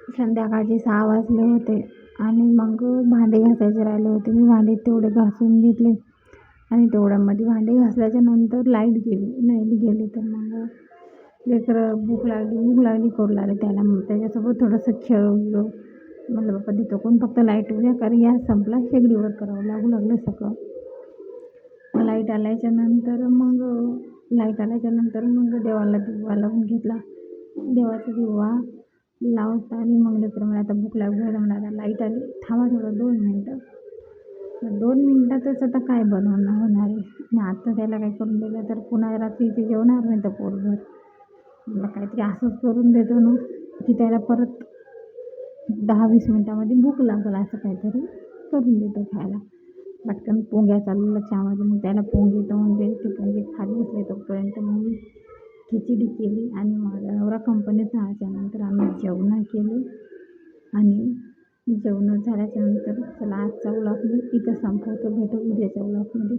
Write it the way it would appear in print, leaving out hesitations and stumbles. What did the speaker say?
संध्याकाळचे 6 वाजले होते आणि मग भांडे घासायचे राहिले होते. मी भांडे तेवढे घासून घेतले आणि तेवढ्यामध्ये भांडे घासल्याच्या नंतर लाईट गेली तर मग लेकरं भूक लागली करू लागले त्याला. मग त्याच्यासोबत थोडंसं खेळलो. म्हणलं बाप्पा देतो कोण, फक्त लाईट उद्या कारण गॅस संपला, शेगडीवर करावं लागलं सगळं. लाईट आल्याच्या नंतर मग देवाला दिवा लावून घेतला. देवाचा दिवा लावता आणि मग लेकरं मला आता भूक लागली म्हणा. लाईट आली, थांबा थोडं 2 मिनटं. 2 मिनटातच आता काय बनवणं होणार आहे आणि आता त्याला काय करून दिलं तर पुन्हा रात्री ते जेवणार नाही तर पोटभर. मला काहीतरी असंच करून देतो ना की त्याला परत 10-20 मिनटामध्ये भूक लागेल, असं काहीतरी करून देतो खायला. पटकन पोंग्या चालू लक्षामध्ये, मग त्याला पोंगे तळून दिले. ते पोंगे खात बसले तोपर्यंत मग मी खिचडी केली आणि माझा नवरा कंपनीत जाण्याच्यानंतर आम्ही जेवण केली आणि जेवण झाल्याच्यानंतर चला आजचा व्लॉग मी इथं संपवतो. भेटू उद्याच्या व्लॉगमध्ये.